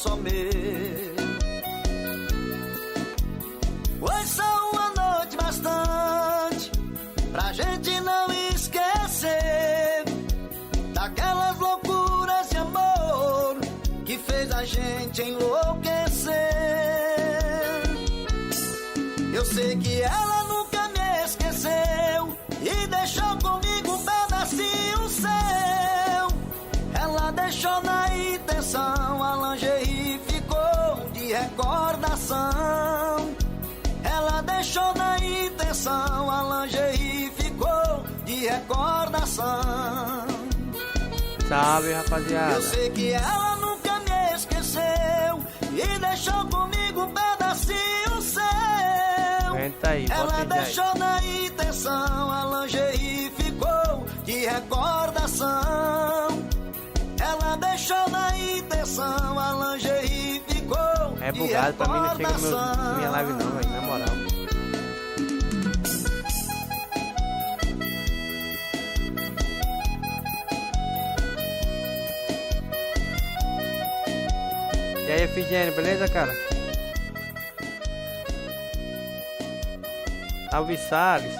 só meu. Foi só uma noite bastante pra gente não esquecer daquelas loucuras de amor que fez a gente enlouquecer. Eu sei que ela nunca me esqueceu e deixou comigo um pedacinho seu. Ela deixou na intenção, a lingerie ficou de recordação. Ela deixou na intenção, a lingerie ficou de recordação. Salve, rapaziada. Eu sei que ela nunca me esqueceu e deixou comigo um pedacinho seu. Aguenta aí, ela bota deixou aí. na intenção, a lingerie ficou de recordação. Ela deixou na intenção, a lingerie ficou É de bugado, pra mim não chega recordação. minha live não, velho, na moral. E aí, Efigênio, beleza, cara? Salve, Salles.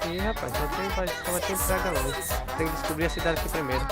Ih, rapaz, só tem praga longe. Tem que descobrir a cidade aqui primeiro.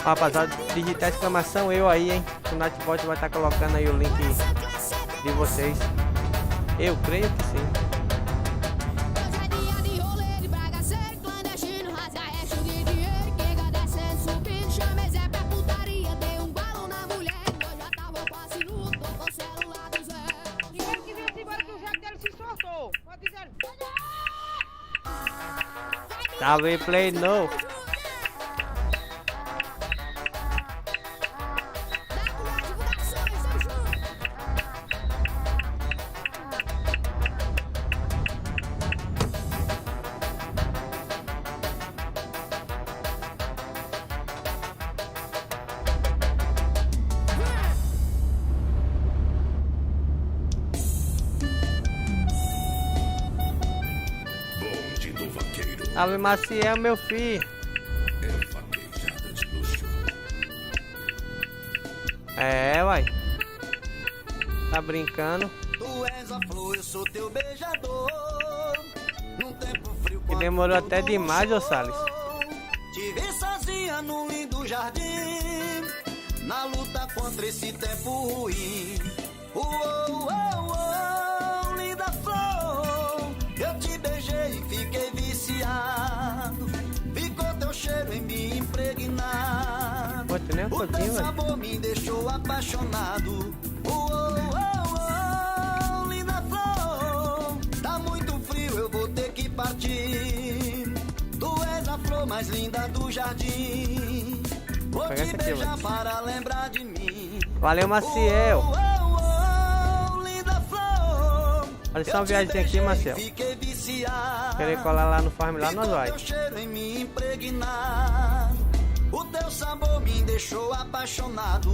Rapaziada, digitar exclamação eu aí, hein? O Nightbot vai estar colocando aí o link de vocês. Eu creio que sim. Salve, play no. Ave Maciel, meu filho. É, uai. Tá brincando. Tu és a flor, eu sou teu beijador. Num tempo frio, Que demorou até demais, ô Salles. Te vi sozinha num lindo jardim, na luta contra esse tempo ruim. Linda flor, eu te beijei e fiquei viciado. Ficou teu cheiro em mim impregnado. Pô, tem nem um O pouquinho, teu velho. sabor me deixou apaixonado. Linda flor, tá muito frio, eu vou ter que partir. Tu és a flor mais linda do jardim. Vou Pega te essa aqui, beijar mano. para lembrar de mim. Valeu, Maciel. Linda flor, Olha só uma viagem aqui, Maciel. fiquei viciado. Querer colar lá no farm, lá nós vai. Teu cheiro em mim impregnado. O teu sabor me deixou apaixonado.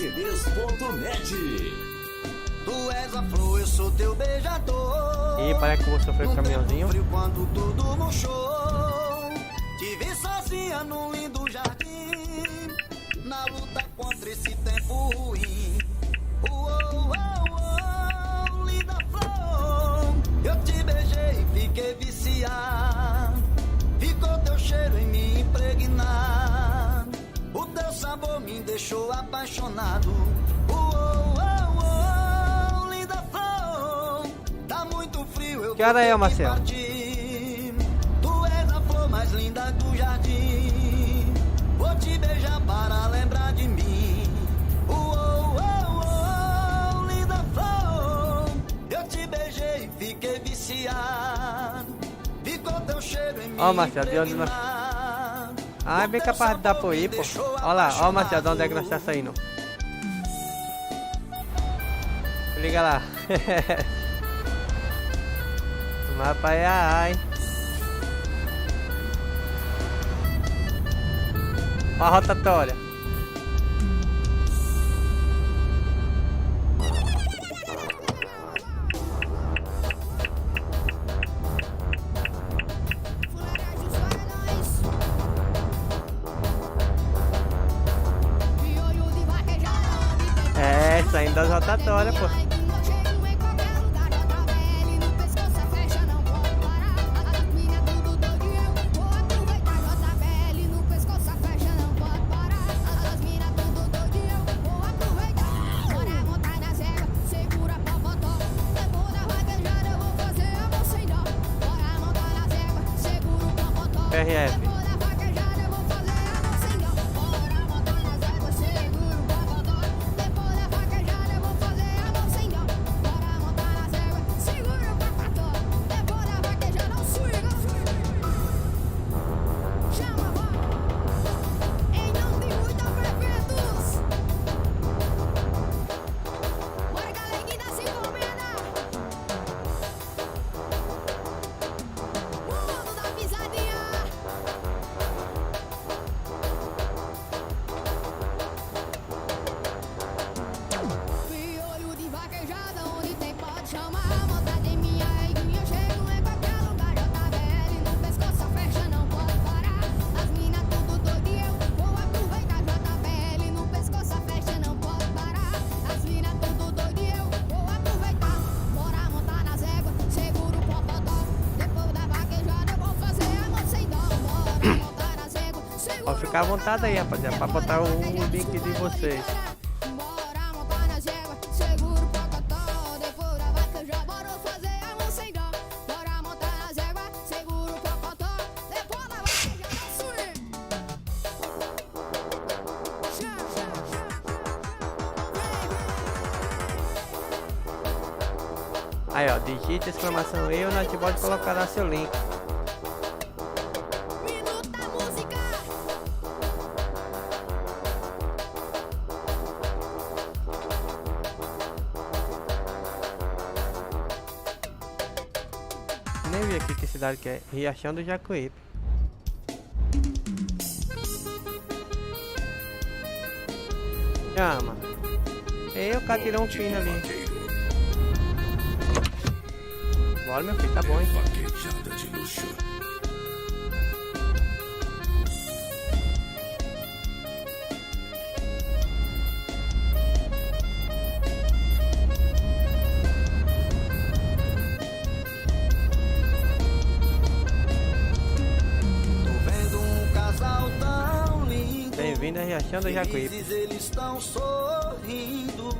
BrenoCDs.net. Tu és a flor, eu sou teu beijador. Ih, parece que eu vou sofrer com o caminhãozinho. Frio quando tudo murchou. Te vi sozinha num lindo jardim, na luta contra esse tempo ruim. Linda flor, eu te beijei e fiquei viciado. Ficou teu cheiro em mim impregnado. O teu sabor me deixou apaixonado. Linda flor, Que hora é, Marcel? Tu és a flor mais linda do jardim. Vou te beijar para lembrar de mim. Linda flor. Eu te beijei e fiquei viciado. Ficou teu cheiro em mim. Ó, Marcel, de onde nós... Ah, é bem capaz de dar pro ir, pô. Olha lá, ó, Marcel, de onde é que nós tá saindo. Liga lá. Rapaz, ai. Ó a rotatória. É, saindo das rotatórias, pô. RF. Pode ficar à vontade aí, rapaziada, pra botar o link de vocês. Aí ó, digite exclamação eu, nós pode colocar lá seu link. Nem vi aqui que cidade que é, Riachão do Jacuípe. Chama. Eu, cara, tirou um pino ali. Bora, meu filho, tá bom, hein? Vaquejada de luxo. Bem-vindo a Riachão do Jacuípe. Eles estão sorrindo,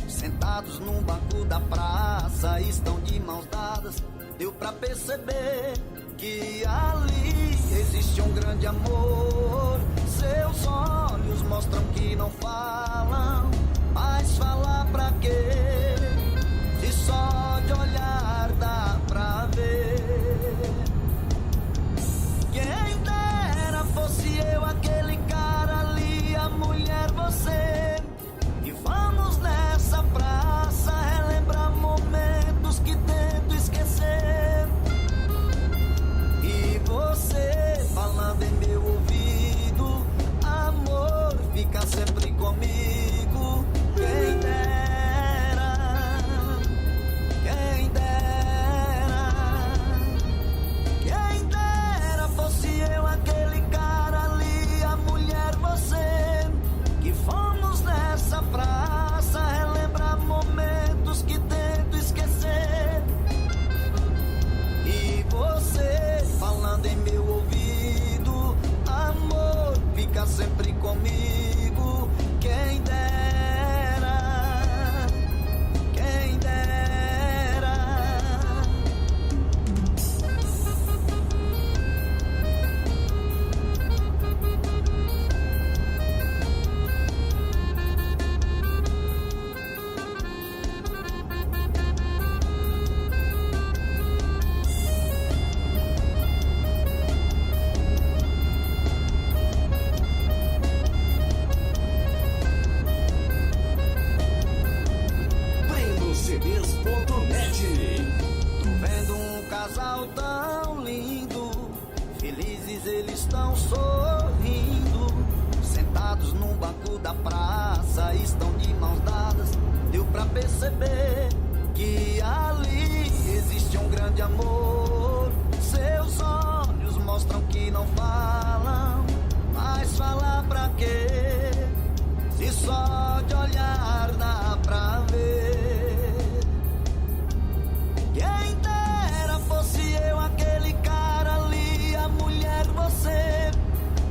sentados num banco da praça, estão de mãos dadas. Deu pra perceber que ali existe um grande amor. Seus olhos mostram que não falam, mas falar pra quê? Se só de olhar dá pra ver. Quem dera fosse eu aquele cara ali, a mulher você. E vamos nessa praça relembrar momentos que tento esquecer. E você falando em meu ouvido, amor, fica sempre comigo. Quem dera casal tão lindo, felizes eles estão sorrindo, sentados num banco da praça, estão de mãos dadas. Deu pra perceber que ali existe um grande amor. Seus olhos mostram que não falam, mas falar pra quê? Se só de olhar dá pra ver. Quem dera fosse eu aquele cara ali, a mulher você.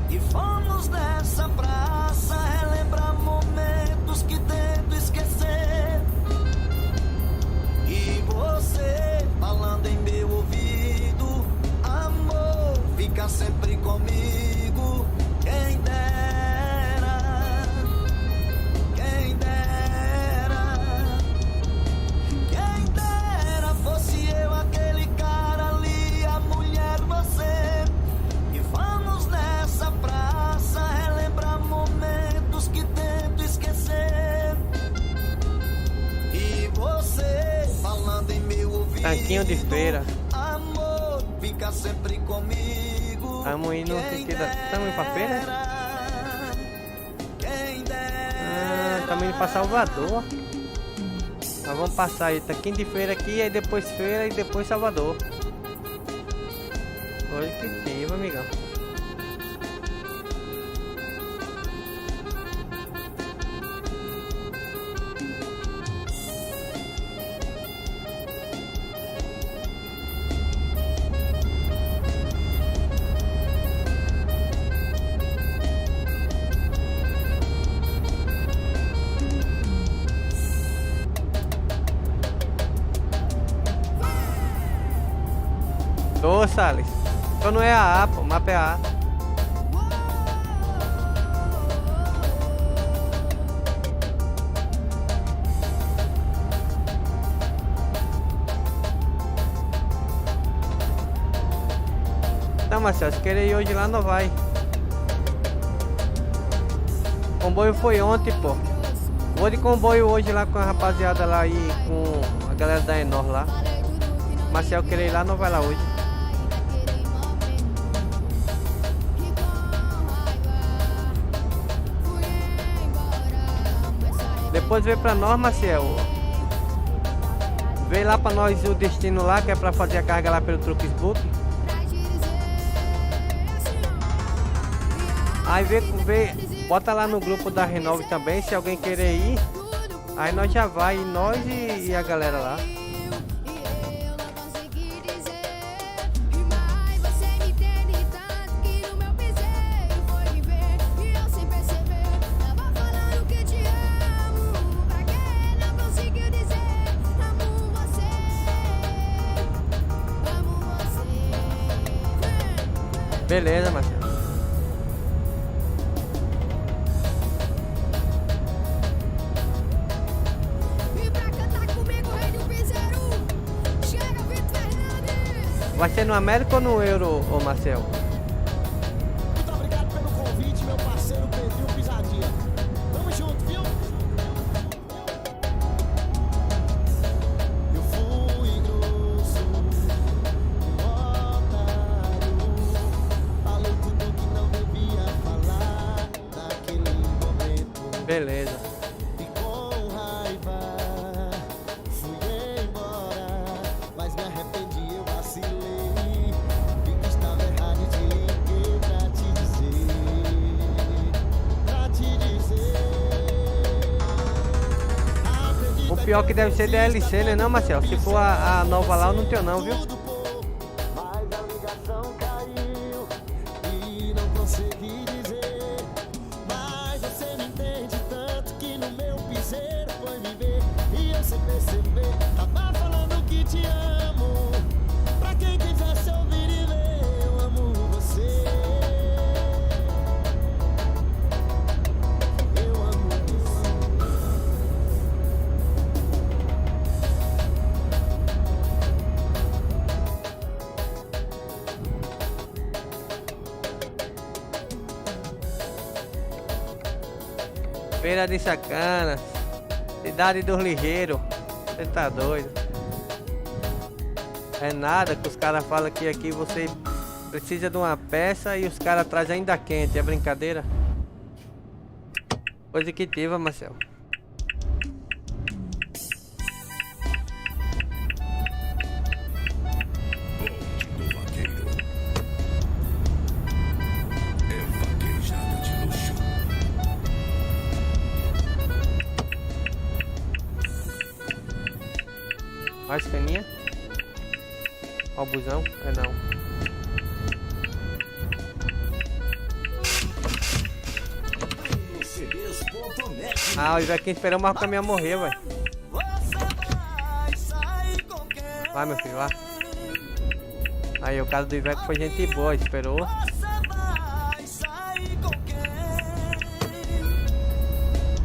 E fomos dessa praça relembrar momentos que tento esquecer. E você falando em meu ouvido, amor, fica sempre comigo. Quem dera, quem dera, quem dera fosse eu aquele cara ali, a mulher você. E vamos nessa praça relembrar momentos que tento esquecer. E você falando em meu ouvido, Tanquinho de feira. amor, fica sempre comigo. Tamo indo no sentido. Tamo indo pra feira? Tamo indo pra Salvador. Nós vamos passar aí Tanquinho de feira aqui, aí depois feira e depois Salvador. Olha que piva, amigão. Ô, Salles. Então não é a A, pô, o mapa é a A. Não, Marcelo, se querer ir hoje lá, não vai. O comboio foi ontem, pô. Vou de comboio hoje lá com a rapaziada lá e com a galera da Enor lá. Marcelo querer ir lá, não vai lá hoje. Depois vem pra nós, Marcel. Vem lá pra nós o destino lá, que é pra fazer a carga lá pelo Trucksbook. Aí vê, bota lá no grupo da Renove também, se alguém querer ir. Aí nós já vai, nós e a galera lá. Beleza, Marcelo. Vai ser no América ou no Euro, ô Marcel? Muito obrigado pelo convite, meu parceiro Pedrinho Pisadinha. Tamo junto, viu? Eu fui grosso, otário. Falei tudo que não devia falar naquele momento. Beleza. E com raiva fui embora, mas me arrependi, eu vacilei. Vi que estava errado e te liguei pra te dizer. O pior que deve ser DLC, né não, Marcel? Se for a nova lá, eu não tenho não, viu? Mas a ligação caiu e não consegui dizer. Mas você me entende tanto que no meu piseiro foi me ver. E eu sem perceber, tava falando que te amo. Pra quem quisesse ouvir e ver, eu amo você. Eu amo você. Feira de Sacana, cidade dos ligeiros. Você tá doido? É nada, que os caras falam que aqui você precisa de uma peça e os caras trazem ainda quente. É brincadeira? Positiva, Marcel. Mais caninha. Ó o busão. É não. Ah, o Ivequinho esperou, mas o caminhão morreu, velho. Vai, meu filho, lá. Aí, o caso do Iveco foi gente boa, esperou.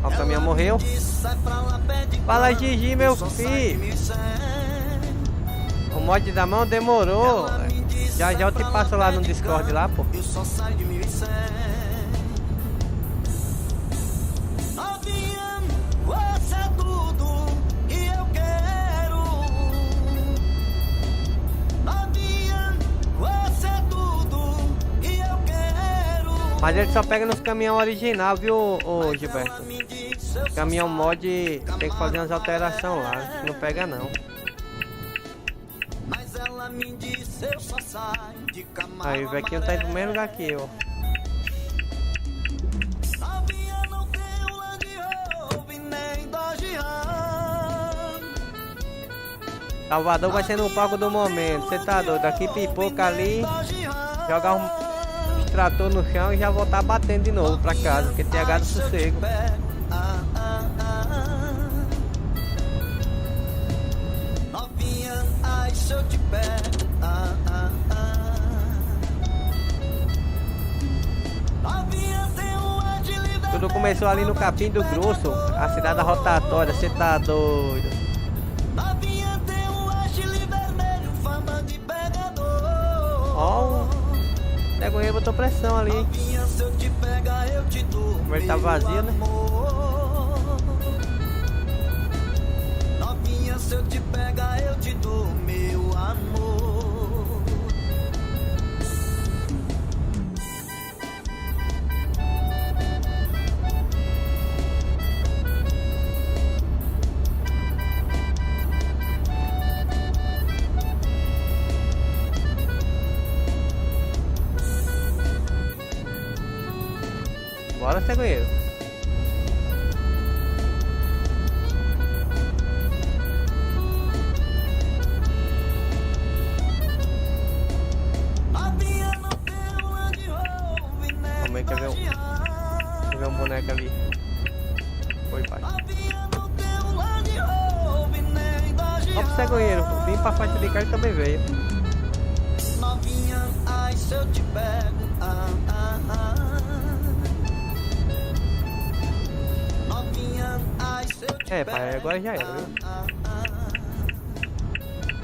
Ó, o caminhão morreu. Fala, Gigi, meu filho. O mod da mão demorou. Já eu te passo lá no Discord lá, pô. Eu só saio de 1100. Novinha, você é tudo que eu quero. Novinha, você é tudo que eu quero. Mas ele só pega nos caminhão original, viu, ô Gilberto? Caminhão mod tem que fazer umas alterações lá. Não pega não. Mas ela me disse, eu só saio de Camaro. Aí o Vequinho tá indo no mesmo lugar que eu. Novinha, não tenho Land Rover nem Dodge Ram. Salvador vai ser no palco do momento. Você tá doido? Aqui pipoca ali, jogar um extrator no chão e já voltar batendo de novo pra casa, porque tem H do sossego. Novinha, ai, se eu te pego. Novinha, tem um ar de liberdade. Tudo começou ali no Capim do Grosso, a cidade da rotatória. Você tá doido? Novinha, tem um agile vermelho, fama de pegador. Ó, o cegonha botou pressão ali. Novinha, se eu te pegar, eu te dou. Como ele tá vazio, né? Novinha, se eu te pegar, eu te dou, meu amor. Bora, cegonheiro. Novinha, não tem um Land Rover, né? Como é que quer ver um boneco ali? Foi, pai. Novinha, não tem um Land Rover, nem Dodge Ó pro cegonheiro, vim pra faixa de carro e também veio. Novinha, ai, se eu te pego. Novinha, ai, se eu te É, pego. pai, agora já era, viu?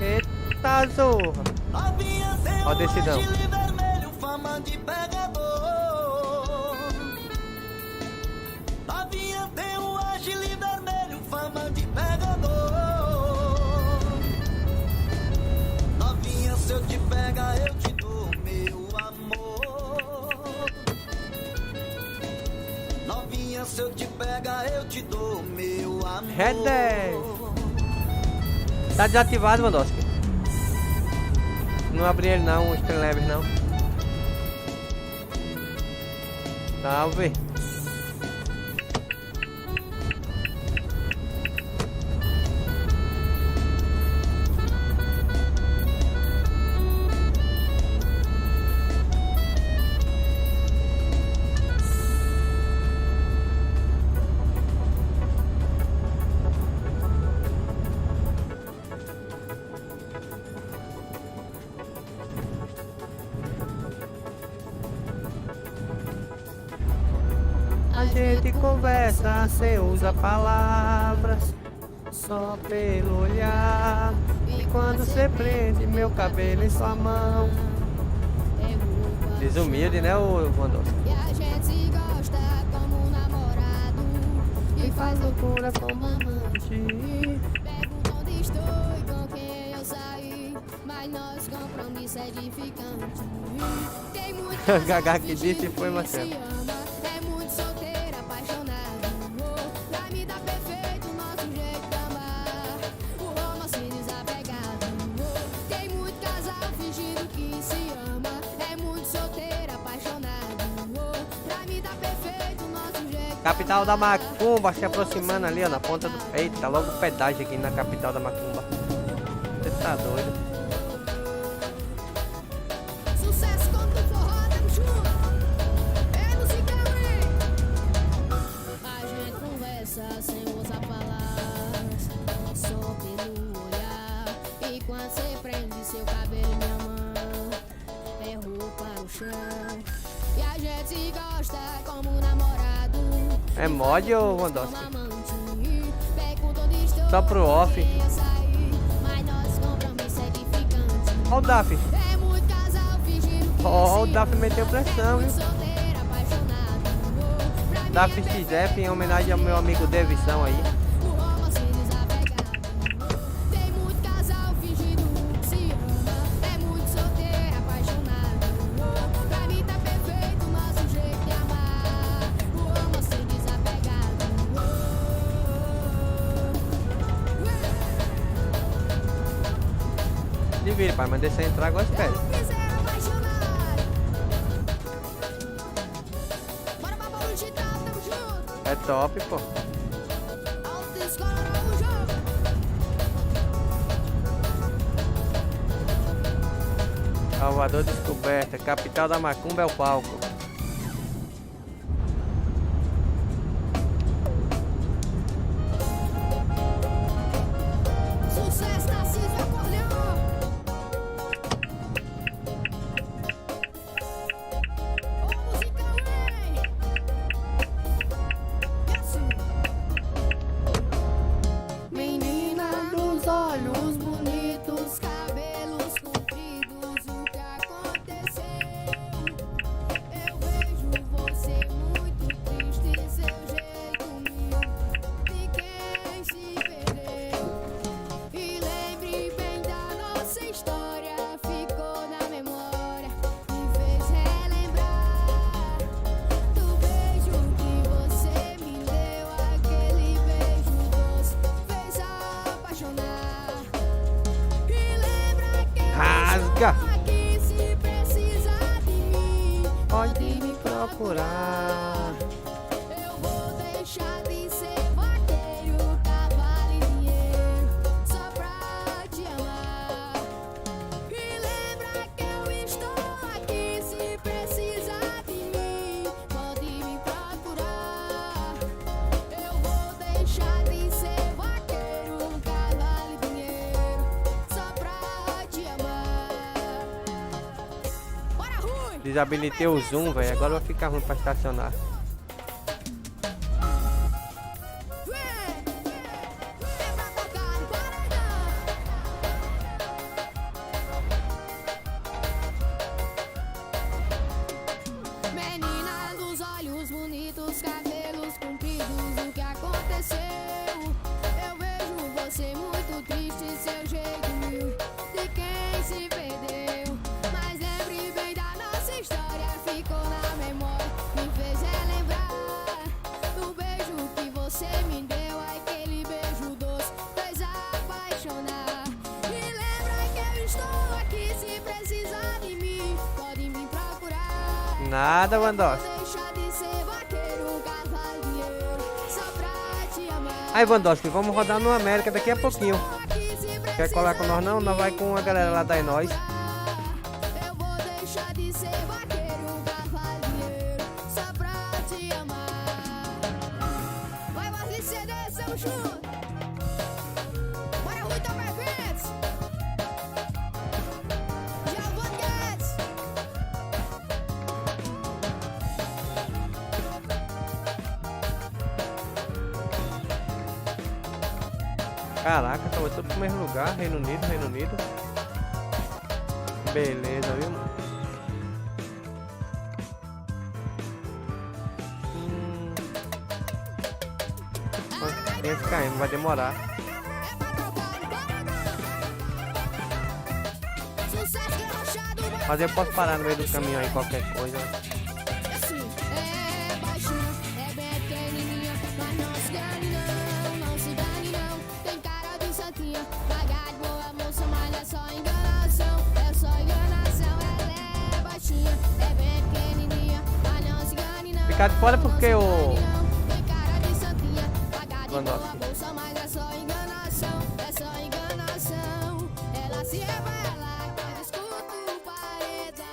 Eita zorra. Novinha, tem Ó, um decidão. agile vermelho, fama de pegador. Novinha, tem um agile vermelho, fama de pegador. Novinha, se eu te pegar, eu te dou, meu amor. Novinha, se eu te pegar, eu te dou, meu amor. Red 10. Tá desativado, Mandoski. Não abri ele não, o Streamlabs não. Salve. A gente conversa, cê usa palavras só pelo olhar. E quando cê prende meu cabelo em sua mão. Desumilde, né, o Mandoski? E a gente se gosta como namorado e faz loucura como amante. Perguntam onde estou e com quem eu saí, mas mas nosso compromisso é edificante. Tem muito Gaga casal que disse fingindo foi, que Marcelo. se ama, é muito solteiro, apaixonado. Oh, pra mim tá perfeito o nosso jeito de amar, o romance desapegado. Oh, tem muito casal fingindo que se ama, é muito solteiro, apaixonado. Oh, pra mim tá perfeito o nosso jeito de Capital da amar. Macumba se aproximando ali, ó, na ponta do... Eita, logo o pedágio aqui na capital da Macumba. Você tá doido? Sucesso quando tu forró, tamo junto. É no Cicauê. A gente conversa sem usar palavras, só pelo olhar. E quando cê prende seu cabelo em minha mão, é roupa no chão. E a gente se gosta como namorado. É mod ou como Wandowski? amante. Perguntam onde estou, Só pro off. quem ia sair, mas nosso compromisso é edificante. Ó o Daf. É muito casal fingindo que Ó, o se Daf ama, meteu pressão, é viu? muito solteiro, apaixonado. Oh, pra mim Daf é perfeito, XF em homenagem ao meu amigo Devisão aí. o romance desapegado. Tem muito casal fingindo que se ama, é muito solteiro, apaixonado. Oh, pra mim tá perfeito o nosso jeito de amar, o romance desapegado. Se vira, pai, mas deixa eu entrar agora, espera. Eu quiser apaixonar. Bora pra Paulo Digital, tamo junto. É top, pô. Autoescola Araújo. Salvador descoberta, capital da Macumba é o palco. Sucesso, Narciso Acordeon. Ô, musical, hein? E assim? Menina dos olhos bonitos, cabelos compridos, o que aconteceu? Eu vejo você muito triste, seu jeito humilde, de quem se perdeu. E lembre bem da nossa história, ficou na memória, me fez relembrar do beijo que você me deu, aquele beijo doce, fez apaixonar. E lembra que eu Rasga! estou aqui, se precisar de mim, Pode me procurar. eu vou deixar de ser vaqueiro, cavalo e dinheiro, só pra te amar. E lembra que eu estou aqui, se precisar de mim, pode me procurar. Eu vou deixar de ser vaqueiro, cavalo e dinheiro, só pra te amar. Bora, Rui! Desabilitei o zoom, velho. Agora vai ficar ruim pra estacionar. Vem pra tocar no paredão. Menina dos olhos bonitos, cabelos compridos, o que aconteceu? Eu vejo você muito triste, seu jeito humilde, de quem se perdeu. Mas lembre bem da nossa história, ficou na memória, me fez relembrar do beijo que você me deu, aquele beijo doce, fez apaixonar. E lembra que eu estou aqui, se precisar de mim, pode me procurar. Nada, Wandowski. Vou deixar de ser vaqueiro, cavalo e dinheiro, só pra te amar. Aí, Wandowski, vamos rodar no América daqui a pouquinho. Quer colar com nós não? Nós vai com a galera lá da Enóis. Eu vou deixar de ser vaqueiro, cavalo e dinheiro, só pra te amar. Vai, Wesley CD, tamo junto. Bora, Rui, tamo eventos. Giovanni Guedes. Caraca, tava tudo pro mesmo lugar. Reino Unido, Reino Unido. Beleza, viu? Quantos 500 km, vai demorar. É pra tocar no paredão. Mas eu posso parar no meio do caminho aí, qualquer coisa. Assim, é baixinha, é bem pequenininha, mas não se gane não, não se gane não. Tem cara de santinha, pagar de boa moça, mas é só enganação, é só enganação. Ela é baixinha, é bem pequenininha, mas não se gane não. Ficar de fora porque o Tem cara de santinha, pagar de boa Lewandowski. moça, mas é só enganação, é só enganação. Ela se revela, quando escuta o paredão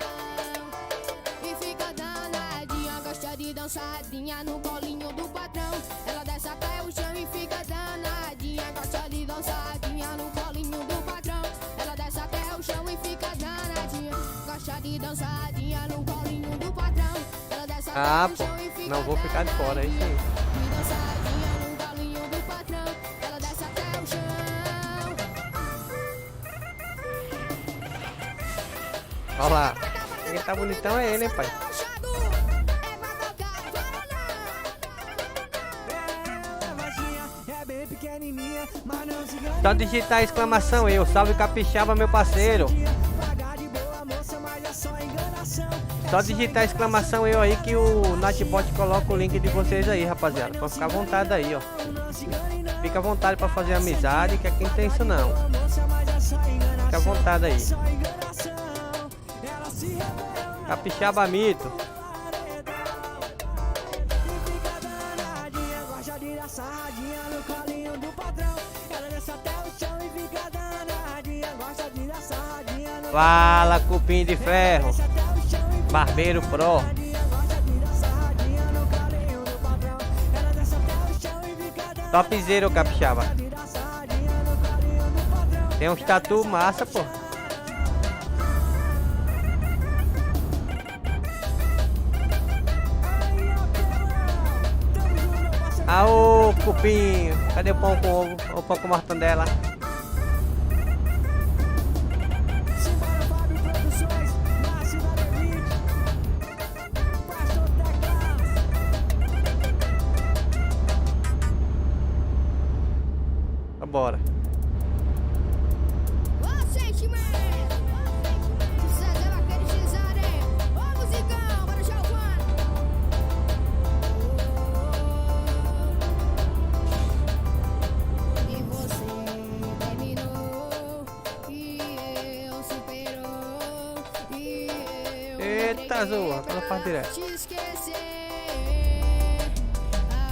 e fica danadinha, gosta de dançadinha no colinho do patrão. Ela desce até o chão e fica danadinha, gosta de dançadinha no colinho do patrão. Ela desce até o chão e fica danadinha, gosta de dançadinha no colinho do patrão. Ela desce até Ah, o pô, chão e fica não vou ficar de fora, é isso aí. de dançadinha no colinho do patrão. Ela desce até o chão. Olha lá. Quem tá bonitão é ele, hein, pai? Só digitar exclamação eu, salve capixaba meu parceiro. Só digitar exclamação eu aí que o Nightbot coloca o link de vocês aí, rapaziada. Pode ficar à vontade aí, ó. Fica à vontade pra fazer amizade, que aqui não tem isso não. Fica à vontade aí. Capixaba mito. Fala, cupim de ferro. Barbeiro Pro. Topzera, capixaba. Tem um tatu massa, pô. Ah, ô cupim. Cadê o pão com ovo? O pão com mortandela? Bora. Ô sentimento, César aquele Cesare, ô musicão, para o Giovanni. E você terminou, e eu superou, e eu Eita, Zoa, fala pra direto. te esquecer.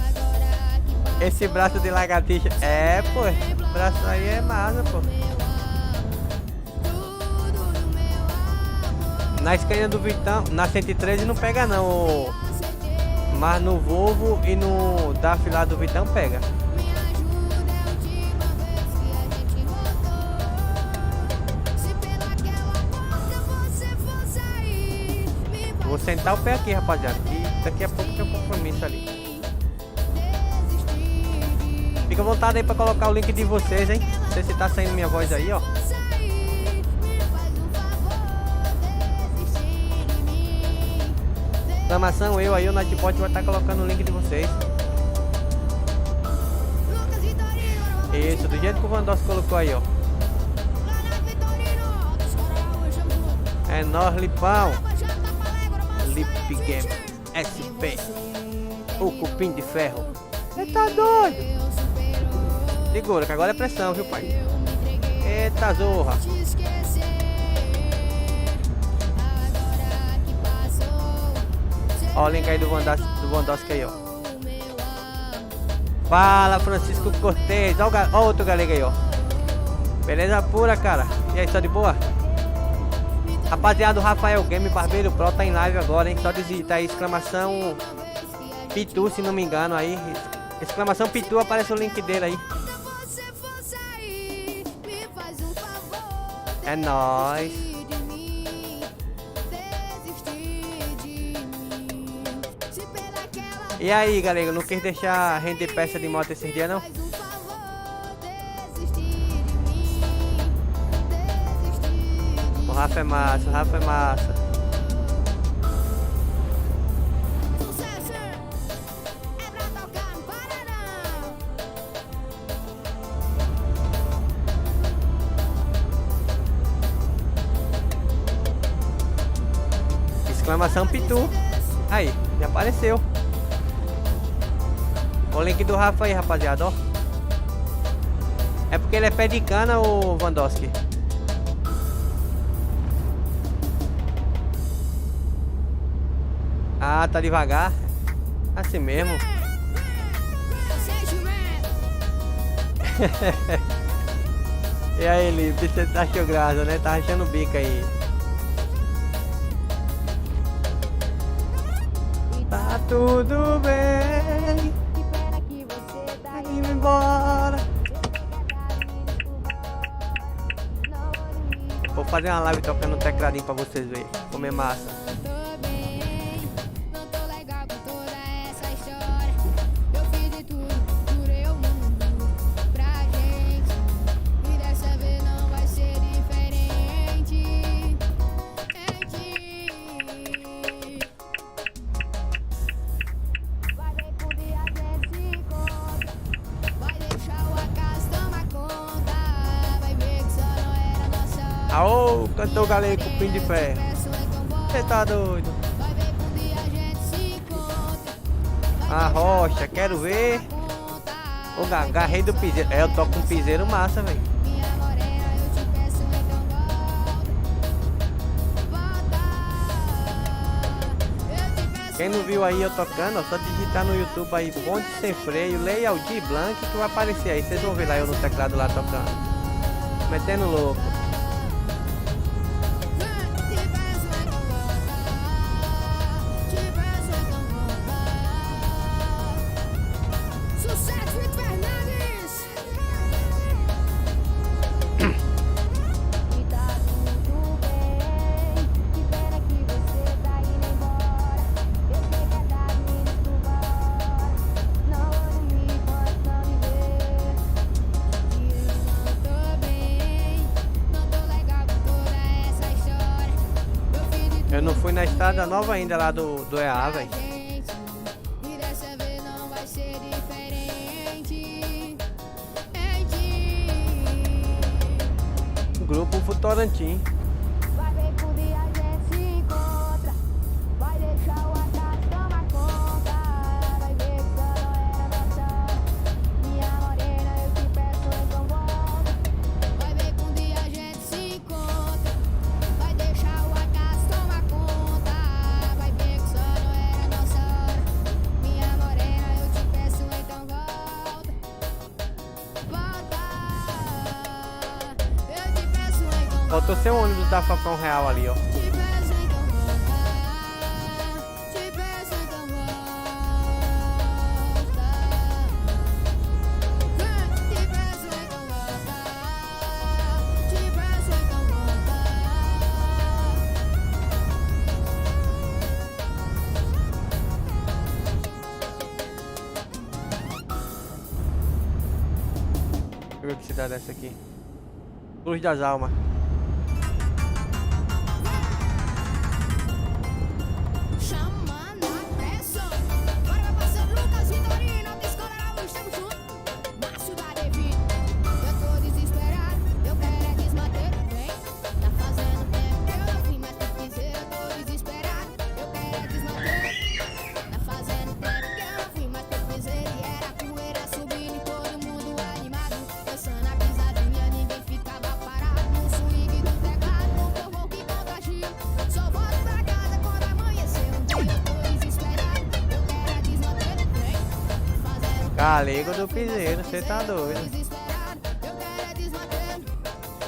Agora que passou. Esse braço de lagartixa. É, pô. Esse braço aí é massa, pô. Na esquina do Vitão, na 113 não pega não. Mas no Volvo e no DAF lá do Vitão pega. Me ajuda, é a última vez que a gente rodou. Se pelaquela porta você for sair, me Vou sentar o pé aqui, rapaziada. E daqui a pouco tem um compromisso ali. Fica à vontade aí pra colocar o link de vocês, hein? Não sei se tá saindo minha voz aí, ó. Exclamação eu aí, o Nightbot vai estar colocando o link de vocês. Isso, do jeito que o Vandós colocou aí, ó. É nós, Lipão. Lip Game SP. O cupim de ferro. Você tá doido? Segura, que agora é pressão, viu, pai? Eita, zorra. Ó o link aí do Vandowski aí, ó. Fala, Francisco Cortez. Ó o outro galego aí, ó. Beleza pura, cara. E aí, só de boa? Rapaziada, o Rafael Game Barbeiro Pro tá em live agora, hein? Só digitar aí, exclamação Pitu, se não me engano aí. Exclamação Pitu, aparece o link dele aí. É nóis. E aí, galera, não quis deixar render peça de moto esses dias, não? O Rafa é massa, o Rafa é massa. Exclamação Pitu. Aí, já apareceu. O link do Rafa aí, rapaziada, ó. É porque ele é pé de cana, o Vandowski. Ah, tá devagar. Assim mesmo. E aí, Lipe, você tá achando graça, né? Tá achando o bico aí. Tá tudo bem. Que pena que você tá Indo embora. Vou fazer uma live tocando um tecladinho pra vocês verem. Comer massa. Tô bem, não tô legal com toda essa história. Eu fiz de tudo, jurei o mundo pra gente. E dessa vez não vai ser diferente. Vai ver que um dia a gente se encontra. Vai deixar o acaso tomar conta. Vai ver que só não era nossa. Aô, cantor galego com pin de fé. Você tá doido? Vai ver que um dia a gente se encontra. A rocha, quero ver. O garrei do piseiro. É, eu toco um piseiro massa, velho. Minha morena, eu te peço, então volta. Eu te peço. Quem não viu aí eu tocando, ó, só digitar no YouTube aí Ponte Sem Freio, Leia Aldir Blanc que vai aparecer aí. Vocês vão ver lá eu no teclado lá tocando. Metendo louco. Te peço, então volta. Te peço, então volta. Sucesso, Vitor Fernandes. E tá tudo bem. Que pena que você tá indo embora. Eu sei que é tarde, me desculpa. Não vou dormir enquanto não me ver. E eu não tô bem. Não tô legal com toda essa história. Eu fiz de tudo. Eu não fui na estrada nova ainda lá do EA, velho. Gente, e dessa vez não vai ser diferente. Grupo Futorantim. Vai ver que um dia a gente se encontra. Vai deixar o acaso tomar conta. Vai ver que só não era nossa. Minha morena, eu te peço, então volta. Vai ver que um dia a gente se encontra. Vai deixar o acaso tomar conta. Vai ver que só não era nossa hora. Minha morena, eu te peço, então volta. Volta. Eu te peço, então volta. Faltou seu ônibus da Falcão Real ali, ó. Te peço, então volta. Te peço, então volta. Te peço, então volta. Te peço, então volta. Deixa eu ver que cidade é essa aqui. Cruz das Almas. Chamando a pressão. Bora, meu parceiro Lucas Vitorino, da Escola Araújo, tamo junto. Márcio da Devi. Eu tô desesperado, eu quero é desmanter o trem. Tá fazendo tempo que eu não vim mais ter que dizer. Eu tô desesperado, eu quero é desmanter. Tá fazendo tempo que eu não vim mais ter que dizer. E era poeira subindo e todo mundo animado. Dançando a pisadinha, ninguém ficava parado. No swing do teclado, no povo que contagia. Só volto pra casa quando amanhecer um dia. Eu tô desesperado, eu quero é desmanter o trem. Tá fazendo Galego do Piseiro, você tá doido. desesperado, eu quero é desmanter.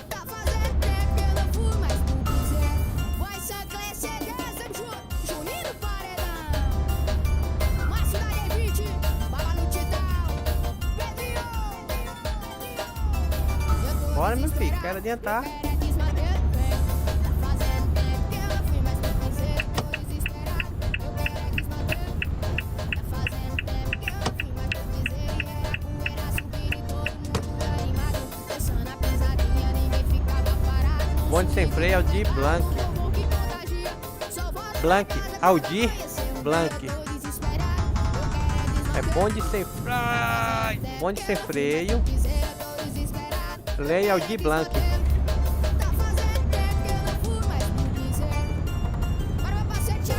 Tá fazendo tempo que eu não fui mais pro piseiro. Vai Sancler, CDS, Juninho do Paredão. Márcio da Evite, Baba no Titão. Pedrinho. Eu tô Bora, meu filho, desesperado, quero adiantar. eu quero é desmanter o trem. Tá fazendo tempo que eu não fui mais pro piseiro. Tô desesperado, eu quero é desmanter. Tá fazendo tempo que eu não fui mais pro piseiro. E era poeira subindo e todo mundo animado. Dançando a pisadinha, ninguém ficava parado. No Ponte Sem Freio, Aldir Blanc. povo que contagia. Só volto Blanc, pra casa Aldir quando amanhecer um Blanc. dia. Eu tô desesperado, eu quero é É Ponte Sem Freio. Ponte Sem Freio, piseiro. Eu tô desesperado. Leia Aldir Blanc. Tá fazendo tempo que eu não fui mais pro piseiro. Bora, meu parceiro Thiago.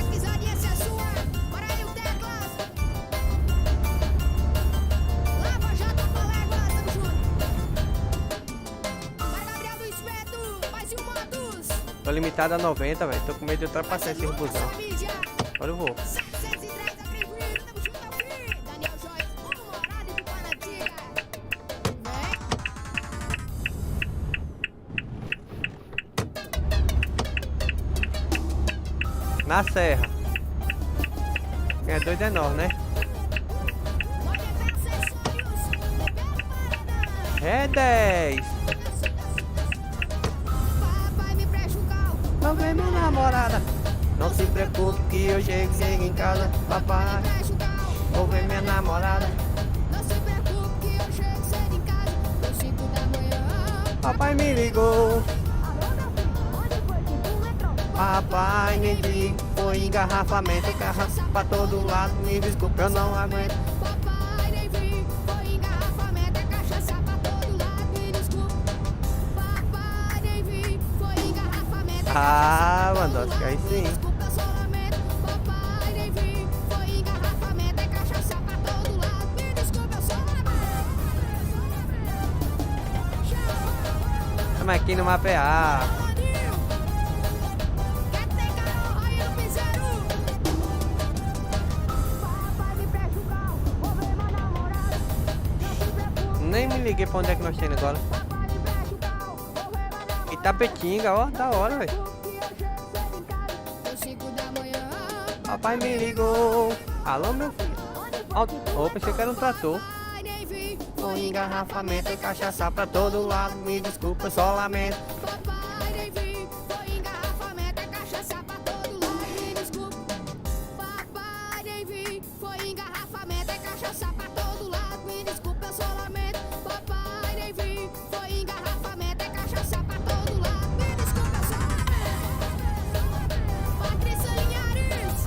Tô limitado a 90, velho. Tô com medo de ultrapassar esse busão. Agora eu vou. Na serra. Quem é doido é nós, né? É 10. Não vem minha namorada. Não se preocupe que eu chego em casa. Papai, vou ver minha namorada. Não se preocupe que eu chego cedo em casa. Às 5 da manhã. Papai me ligou. Onde foi que tu entrou? Papai nem vi. Foi engarrafamento. Garrafa pra todo lado. Me desculpa, eu não aguento. Papai nem vi. Foi engarrafamento. É cachaça pra todo lado. Me desculpa. Papai nem vi. Foi engarrafamento. Ah, Mandosca, aí sim. Desculpa, eu só lamento. Papai nem vi. Foi engarrafamento. É cachaça pra todo lado. Me desculpa, eu só lamento. Estamos aqui no mapear. Quer ter carro aí no piseiro? Papai me presta o carro. Vou ver minha namorada. Não se preocupe. Nem me liguei pra onde é que nós estamos agora. Papai me presta o carro. Vou ver minha namorada. Itapetinga, ó, da hora, velho. Que eu chego cedo em casa. Às 5 da manhã. Papai me ligou. Alô, meu filho. Ó, pensei que era um trator. Papai nem vi. Foi engarrafamento e cachaça pra todo lado. Me desculpa, eu só lamento. Papai nem vi. Foi engarrafamento. É cachaça pra todo lado. Me desculpa. Papai nem vi. Foi engarrafamento. É cachaça pra todo lado. Me desculpa, eu só lamento. Papai nem vi. Foi engarrafamento. É cachaça pra todo lado. Me desculpa, eu só lamento. Patrícia Linhares.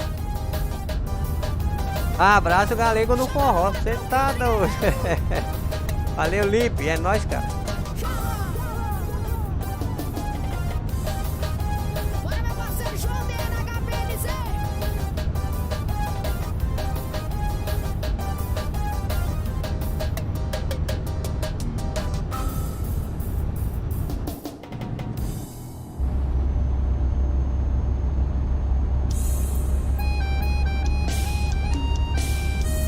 Abraço galego no forró. Você tá doido. Valeu, Lipe. É nóis, cara. Bora, meu parceiro João DNHPNZ.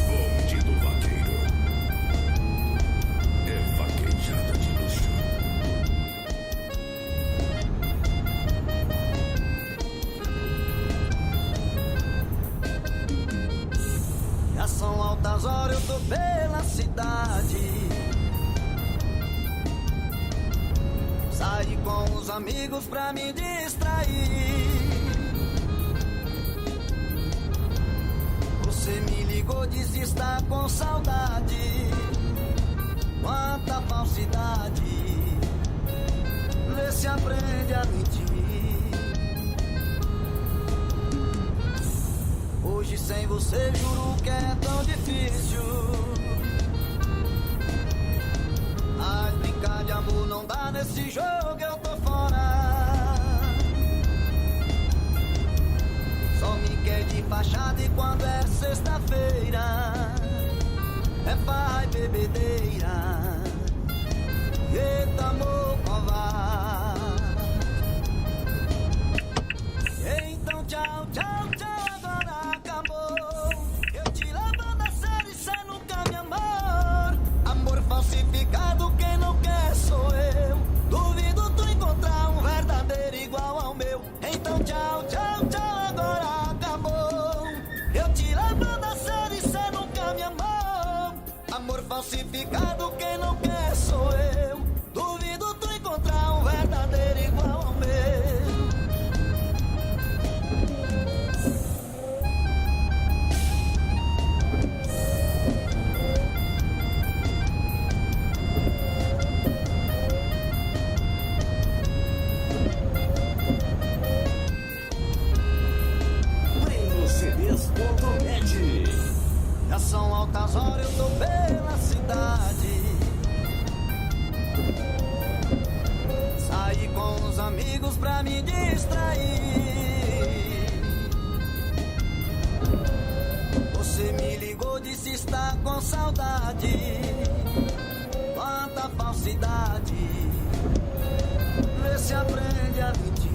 Bonde do vaqueiro. É vaquejada de luxo. Já são altas horas, eu tô pela cidade. Saí com os amigos pra me distrair. Você me ligou, disse estar com saudade. Quanta falsidade. Vê se aprende a mentir. Hoje sem você juro que é tão difícil. Mas brincar de amor não dá nesse jogo, eu tô fora. Só me quer de fachada e quando é sexta-feira é farra e bebedeira. Eita amor covarde. Então tchau, tchau, tchau, agora acabou. Eu te levo da série, cê nunca me amou. Amor falsificado, quem não quer sou eu. Duvido tu encontrar um verdadeiro igual ao meu. Então tchau, tchau, tchau, agora acabou. Eu te levo da série, cê nunca me amou. Amor falsificado, quem não quer sou eu. Duvido tu encontrar um verdadeiro igual ao meu. CDs.net. Já são altas horas, eu tô pela cidade. Saí com os amigos pra me distrair. Você me ligou, disse estar com saudade. Quanta falsidade. Vê se aprende a mentir.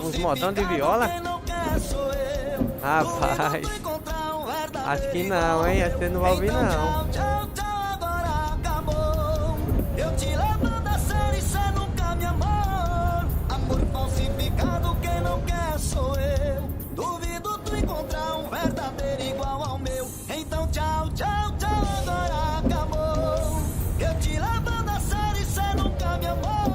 Uns modão de viola? Quem não quer sou eu. Rapaz, Duvido tu encontrar um verdadeiro acho que não, hein? Acho que você não vai ouvir Então, não. tchau, tchau, tchau, agora acabou. Eu te levando a sério e cê nunca me amou. Amor falsificado, quem não quer sou eu. Duvido tu encontrar um verdadeiro igual ao meu. Então tchau, tchau, tchau, agora acabou. Eu te levando a sério e cê nunca me amou.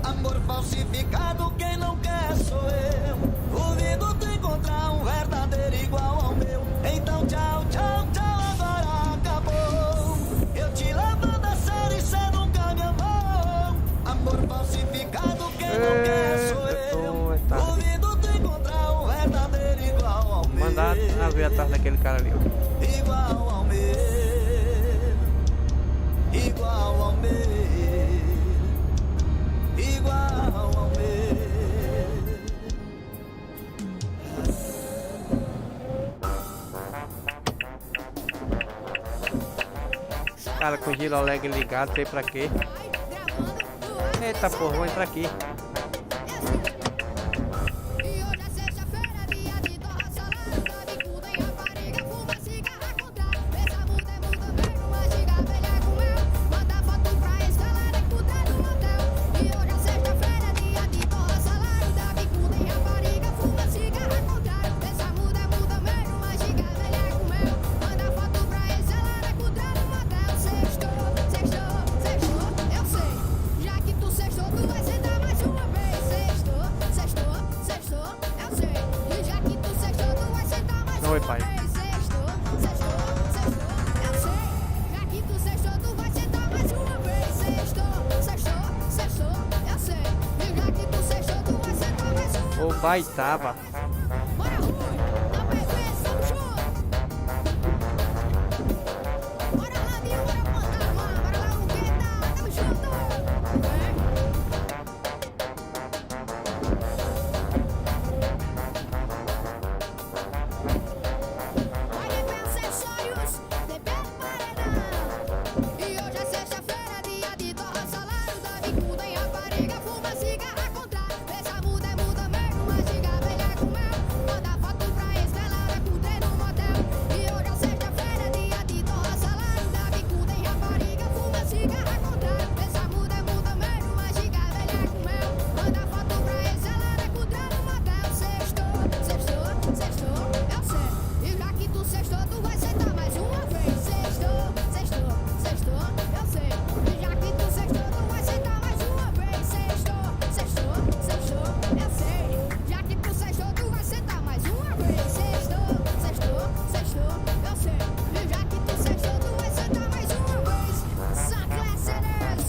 Amor falsificado, quem não quer sou eu. Duvido tu encontrar um verdadeiro igual ao meu. Então tchau, tchau, tchau, agora acabou. Eu te levando a sério e cê nunca me amou. Amor falsificado, quem não quer sou eu. Eita, Duvido tu encontrar um verdadeiro igual ao meu. mandar a ver atrás daquele cara ali, ó. Igual ao meu. Igual ao meu. Igual ao meu. Cara com o giroleg ligado, sei pra quê. Eita porra, vou entrar aqui. E hoje é sexta-feira, dia de torra, salada, bicuda e rapariga, fuma cigarra contra. Essa muda é muda mesmo, uma giga velha com mel. Manda foto pra escalar e puta no motel. E hoje é sexta-feira, dia de torra, salada, bicuda e rapariga, fuma cigarra contra. Essa muda é muda mesmo, uma giga velha com mel. Manda foto pra escalar e puta no motel. Sextou, sextou, sextou, eu sei. Já que tu sextou, tu vai sentar mais uma vez. Sextou, sextou, sextou, eu sei. E já que tu sextou, tu vai sentar mais Oi, uma pai. vez. Sextou, sextou, sextou, eu sei. Já que tu sextou, tu vai sentar mais uma vez. Sextou, sextou, sextou, eu sei. E já que tu sextou, tu vai sentar mais uma vez. O pai tava. Bora, Rui, dá pra ver, tamo junto. Bora lá, Dinho, bora plantar, mano. Bora lá, Luqueta, tamo junto. Vai beber acessórios, beber paredão. E hoje é sexta-feira, dia de torra, salário da bicuda e rapariga, fuma cigarra contra. Essa muda é muda mesmo, uma giga velha com mel. Manda foto pra escalar, acudei no motel. E hoje é sexta-feira, dia de torra, salário da bicuda e rapariga, fuma cigarra contra. Essa muda é muda mesmo, uma giga velha com mel. Manda foto pra escalar, acudei no motel. Sextou, sextou, sextou, eu sei. E já que tu sextou, tu vai sentar mais uma vez. Sextou, sextou, sextou, eu sei. E já que tu sextou, tu vai sentar mais uma vez. Sextou, sextou, sextou, eu sei. Já que tu sextou, tu vai sentar mais uma vez. Sextou, sextou, sextou, eu sei. E já que tu sextou, tu vai sentar mais uma vez. Sacléceres.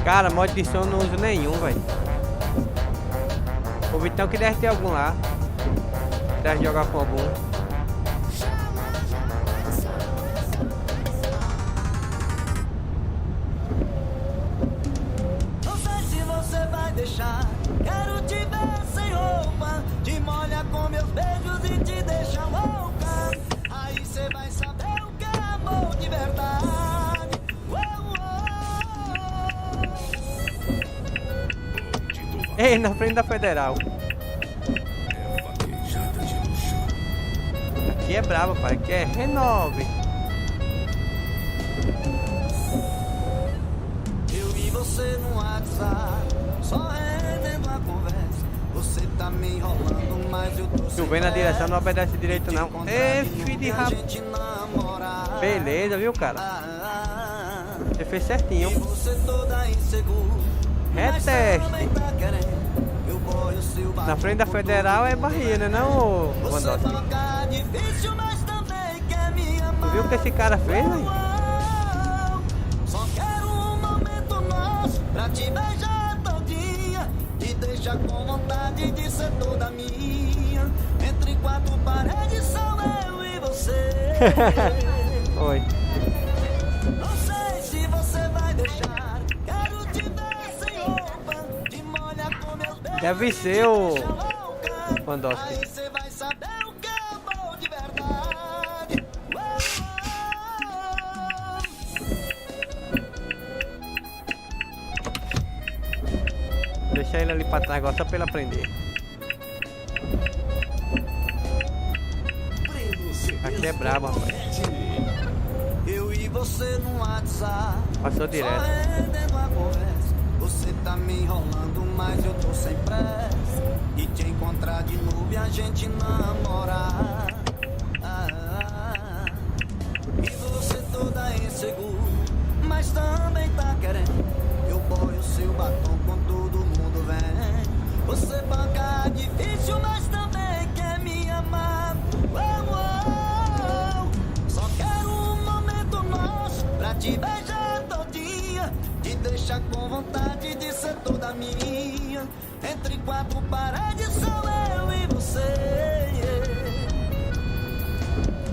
Cara, modo de som eu não uso nenhum, velho. O Vitão que deve ter algum lá. Deve jogar com algum. Não sei se você vai deixar. Quero te ver sem roupa. Te molha com meus beijos e te deixa louca. Aí cê vai saber o que é amor de verdade. Ei, na frente da Federal. É vaquejada de luxo. Aqui é brabo, pai. Aqui é renove. Eu e você no WhatsApp, só rendendo a conversa. Você tá me enrolando, mas eu tô Tu vem na direção, não obedece direito não. Ei, filho de rap. Beleza, viu, cara? Você fez certinho. E você toda insegura. Mas Reteste. também tá querendo. Eu boio o seu Na frente da Federal é barriga, né não, ô Você Vandossi? fala que é difícil, mas também quer me amar. Tu viu o que esse cara fez, velho? Só quero um momento nosso pra te beijar todinha. Te deixar com vontade de ser toda minha. Entre quatro paredes são eu e você. Oi. Não sei se você vai deixar. Quero te ver sem roupa. Te molha com meus beijos. Deve ser o Louca. Vandossi. Aí cê vai saber o que é amor de verdade. deixar ele ali pra trás agora só pra ele aprender. Aqui é brabo, rapaz. Eu e você no WhatsApp. Passou direto. Só rendendo a conversa. Você tá me enrolando, mas eu tô sem pressa. E te encontrar de novo e a gente namorar. E você toda insegura, mas também tá querendo. Eu boio o seu batom com todo mundo vem. Você banca difícil, mas também quer me amar. Só quero um momento nosso pra te beijar todinha. Te deixar com vontade de ser toda minha. Entre quatro paredes sou eu e você.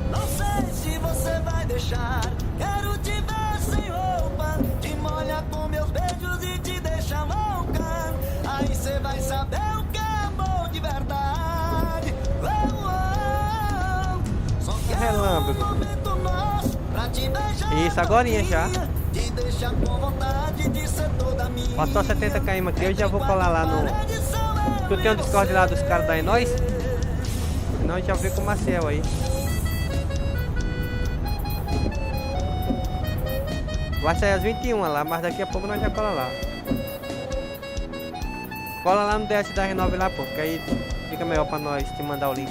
Não sei se você vai deixar. Quero te ver sem roupa. Te molha com meus beijos e te deixa louca. Aí cê vai saber o que é amor de verdade. Só quero Relâmpago. um momento nosso pra te beijar. Isso, agorinha já. Te deixa com vontade de ser toda minha. Passou 70 km aqui, eu já vou colar lá no... Tu tem um Discord lá dos caras da Enóis? Senão a gente já vê com o Marcel aí. Vai sair às 21 lá, mas daqui a pouco nós já cola lá. Cola lá no DS da Renove lá, pô, que aí fica melhor pra nós te mandar o link.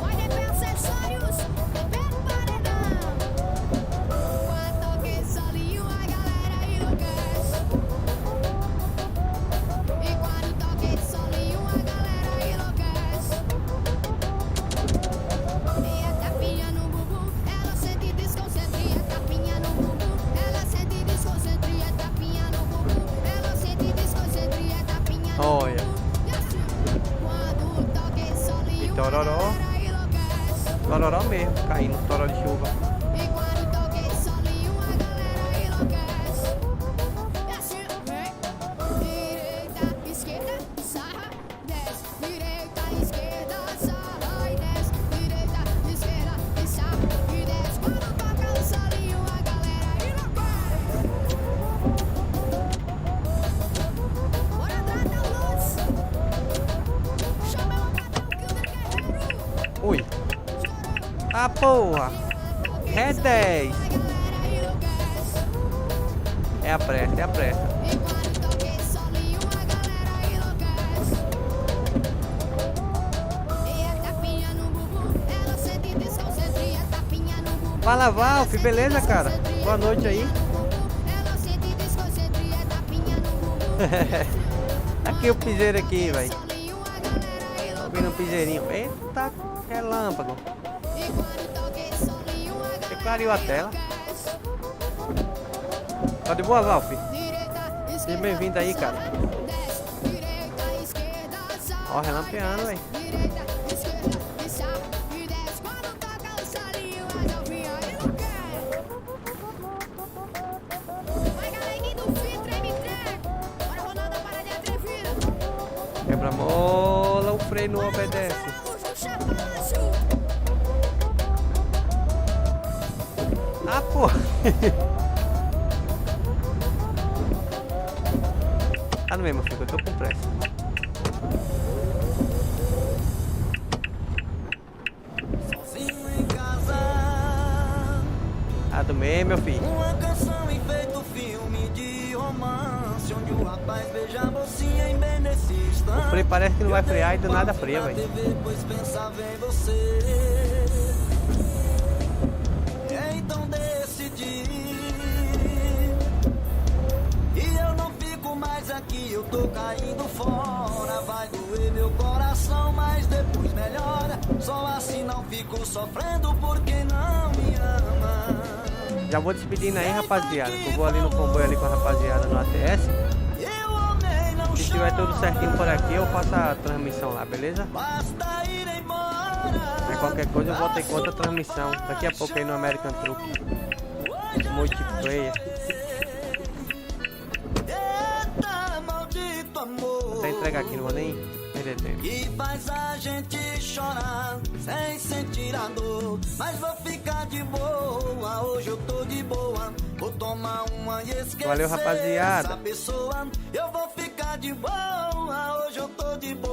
Olha bem acessórios, bem paredão. Quando toque solinho a galera enlouquece. E quando toque solinho a galera enlouquece. E a tapinha no bumbum, ela sente desconcentra. E a tapinha no bumbum, ela sente desconcentra. E a tapinha no bumbum, ela sente desconcentra. E a tapinha no Olha. bumbum. Quando toque solinho E tororó. Tororó mesmo, caindo, toró de chuva. E quando toque solinho a galera enlouquece. E assim vem. Direita, esquerda, sarra, desce. Direita, esquerda, sarra e desce. Direita, esquerda, e sarra e desce. Quando toca o solinho a galera enlouquece. Bora atrás da luz. Chama o patrão que o guerreiro. Ui. Ah, porra. É 10. É a pressa, é a pressa. E quando toque solinho a galera enlouquece. E a tapinha no bumbum, ela sente desconcentra. E a tapinha no bumbum. Fala, Valf, beleza, cara? Boa noite aí. Ela sente desconcentra. E a tapinha no bumbum. Aqui o piseiro aqui, velho. Solinho a galera enlouquece. Subindo um piseirinho. Eita, relâmpago. E quando toque solinho a Você galera clareou a tela. enlouquece. Tá de boa, Valf? Direita, Seja esquerda, bem-vindo aí, cara. sarra, desce. Direita, esquerda, sarra Ó, e relampeando, desce. velho. Direita, esquerda, e sarra e desce. Quando toca o solinho, a novinha enlouquece. Vai, galeguinho do Fim, treme, treme. Bora, Ronaldo, para de atrevida. Quebra-mola, o freio não obedece. Luz do chapaço. Ah, porra. Tá no mesmo, filho, eu tô com pressa. Sozinho em casa. Tá do mesmo, meu filho. Uma canção enfeita o filme de romance, onde o rapaz beija a mocinha em benefício. O freio parece que não vai frear e do nada freia, velho. TV, pois pensava em você. Então decidi. E eu não fico mais aqui, eu tô caindo fora. Vai doer meu coração, mas depois melhora. Só assim não fico sofrendo por quem não me ama. Já vou despedindo aí, rapaziada. Eu vou ali no comboio ali com a rapaziada no ATS. Eu amei, não Se tiver tudo certinho por aqui, eu faço a transmissão lá, beleza? basta ir embora. Mas qualquer coisa eu volto aí com outra transmissão. Daqui a pouco aí no American Truck. Multiplayer. Eita, maldito amor. Vou até entregar aqui, não vou nem perder tempo. Que faz a gente chorar sem sentir a dor. Mas vou ficar de boa, hoje eu tô de boa. Vou tomar uma e esquecer. Valeu, rapaziada. Essa pessoa. Eu vou ficar de boa, hoje eu tô de boa.